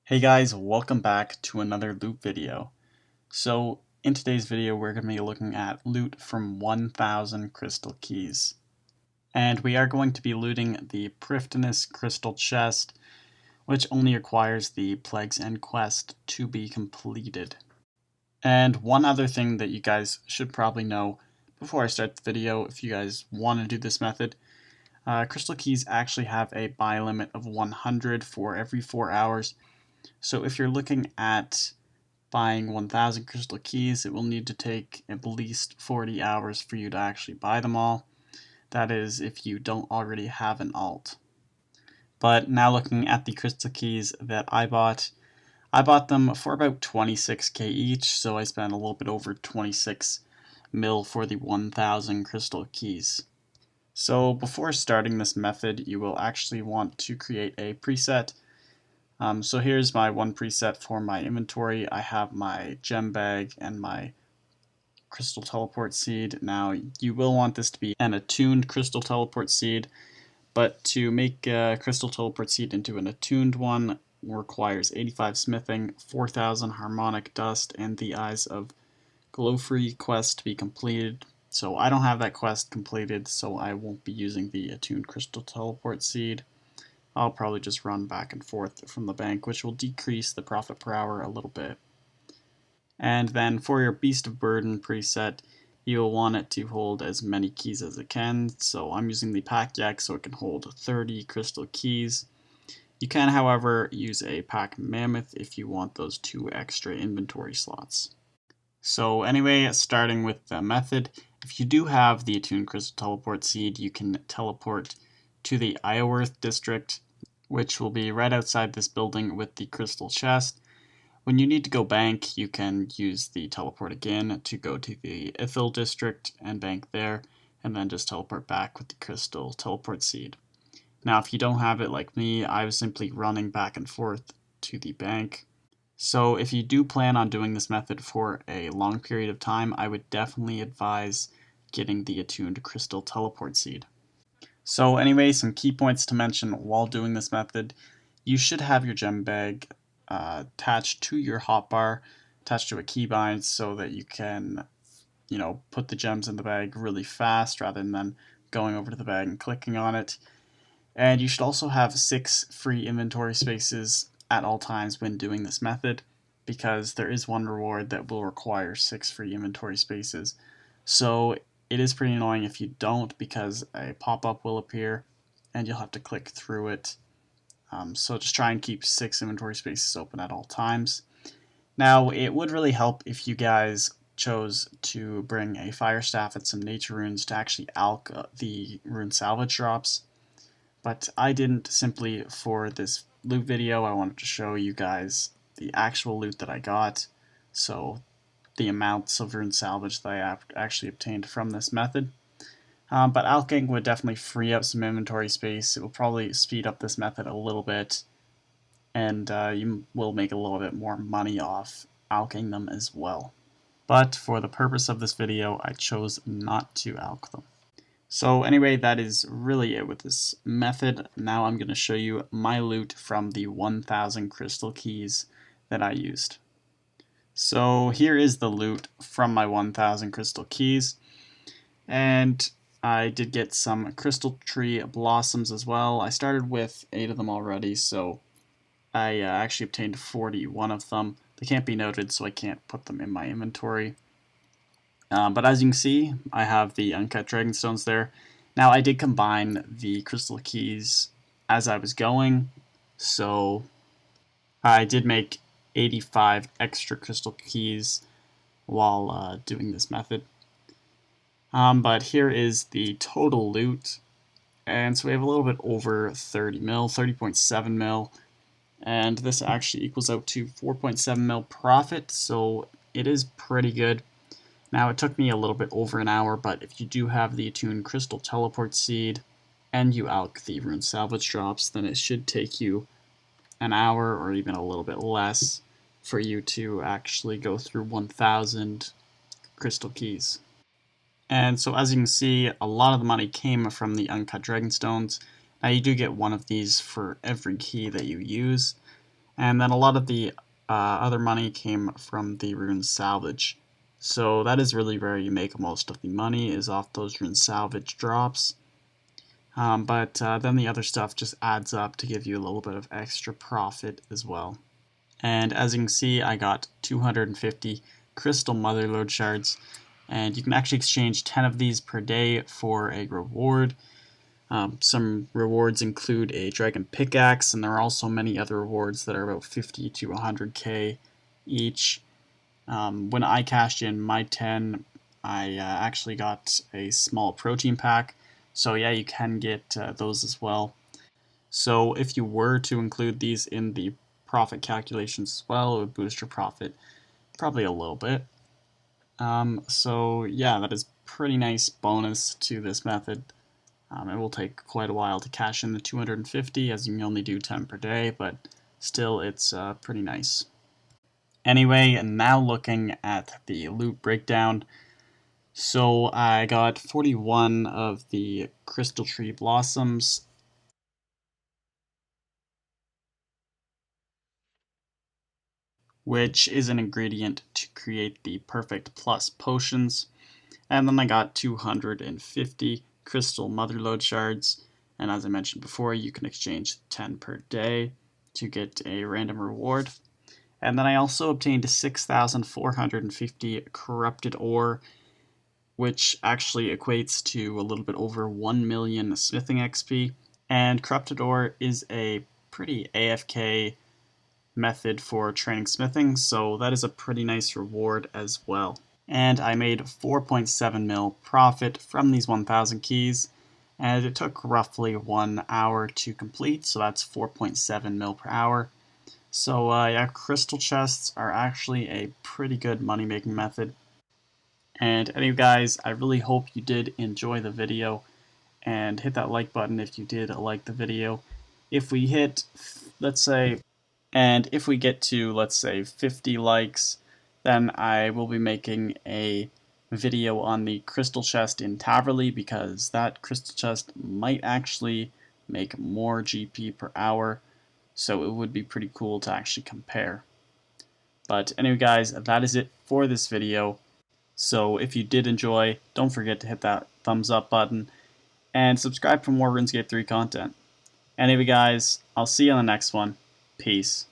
Hey guys, welcome back to another loot video. So in today's video we're going to be looking at loot from 1000 crystal keys. And we are going to be looting the Prifddinas crystal chest, which only requires the Plague's End quest to be completed. And one other thing that you guys should probably know before I start the video, if you guys want to do this method, crystal keys actually have a buy limit of 100 for every 4 hours. So if you're looking at buying 1000 crystal keys, it will need to take at least 40 hours for you to actually buy them all. That is if you don't already have an alt. But now looking at the crystal keys that I bought them for about 26k each, so I spent a little bit over 26 mil for the 1000 crystal keys. So before starting this method, you will actually want to create a preset. So here's my one preset for my inventory. I have my gem bag and my crystal teleport seed. Now you will want this to be an attuned crystal teleport seed, but to make a crystal teleport seed into an attuned one requires 85 smithing, 4000 harmonic dust, and the Eyes of Glowfree quest to be completed. So I don't have that quest completed, so I won't be using the attuned crystal teleport seed. I'll probably just run back and forth from the bank, which will decrease the profit per hour a little bit. And then for your Beast of Burden preset, you'll want it to hold as many keys as it can. So I'm using the pack yak so it can hold 30 crystal keys. You can, however, use a pack mammoth if you want those 2 extra inventory slots. So anyway, starting with the method, if you do have the attuned crystal teleport seed, you can teleport to the Ioworth district, which will be right outside this building with the crystal chest. When you need to go bank, you can use the teleport again to go to the Ithil district and bank there, and then just teleport back with the crystal teleport seed. Now if you don't have it like me, I was simply running back and forth to the bank. So if you do plan on doing this method for a long period of time, I would definitely advise getting the attuned crystal teleport seed. So anyway, some key points to mention while doing this method. You should have your gem bag attached to your hotbar, attached to a keybind so that you can, put the gems in the bag really fast rather than going over to the bag and clicking on it. And you should also have 6 free inventory spaces at all times when doing this method, because there is one reward that will require 6 free inventory spaces. So it is pretty annoying if you don't, because a pop-up will appear and you'll have to click through it. So just try and keep 6 inventory spaces open at all times. Now it would really help if you guys chose to bring a fire staff and some nature runes to actually alch the rune salvage drops. But I didn't, simply for this loot video. I wanted to show you guys the actual loot that I got. So the amounts of rune salvage that I actually obtained from this method. But alching would definitely free up some inventory space. It will probably speed up this method a little bit, and you will make a little bit more money off alching them as well. But for the purpose of this video, I chose not to alch them. So anyway, that is really it with this method. Now I'm going to show you my loot from the 1000 crystal keys that I used. So here is the loot from my 1000 crystal keys, and I did get some crystal tree blossoms as well. I started with 8 of them already, so I actually obtained 41 of them. They can't be noted, so I can't put them in my inventory. But as you can see, I have the uncut dragonstones there. Now I did combine the crystal keys as I was going, so I did make 85 extra crystal keys while doing this method. But here is the total loot, and so we have a little bit over 30 mil, 30.7 mil, and this actually equals out to 4.7 mil profit, so it is pretty good. Now it took me a little bit over an hour, but if you do have the attuned crystal teleport seed and you alch the rune salvage drops, then it should take you an hour or even a little bit less for you to actually go through 1000 crystal keys. And so as you can see, a lot of the money came from the uncut dragonstones. Now you do get one of these for every key that you use, And then a lot of the other money came from the rune salvage. So that is really where you make most of the money, is off those rune salvage drops. But then the other stuff just adds up to give you a little bit of extra profit as well. And as you can see, I got 250 crystal motherlode shards, and you can actually exchange 10 of these per day for a reward. Some rewards include a dragon pickaxe, and there are also many other rewards that are about 50 to 100k each. When I cashed in my 10, I actually got a small protein pack, so yeah, you can get those as well. So if you were to include these in the profit calculations as well, it would boost your profit probably a little bit. So yeah, that is pretty nice bonus to this method. It will take quite a while to cash in the 250, as you can only do 10 per day, but still it's pretty nice. Anyway, now looking at the loot breakdown. So I got 41 of the crystal tree blossoms, which is an ingredient to create the perfect plus potions. And then I got 250 crystal motherlode shards, and as I mentioned before, you can exchange 10 per day to get a random reward. And then I also obtained 6,450 corrupted ore, which actually equates to a little bit over 1 million smithing XP. And corrupted ore is a pretty AFK method for training smithing, so that is a pretty nice reward as well. And I made 4.7 mil profit from these 1,000 keys, and it took roughly 1 hour to complete, so that's 4.7 mil per hour. So yeah, crystal chests are actually a pretty good money-making method. And anyway guys, I really hope you did enjoy the video, and hit that like button if you did like the video. If we hit, let's say, and if we get to, let's say, 50 likes, then I will be making a video on the crystal chest in Taverly, because that crystal chest might actually make more GP per hour, so it would be pretty cool to actually compare. But anyway guys, that is it for this video. So if you did enjoy, don't forget to hit that thumbs up button, and subscribe for more RuneScape 3 content. Anyway guys, I'll see you on the next one. Peace.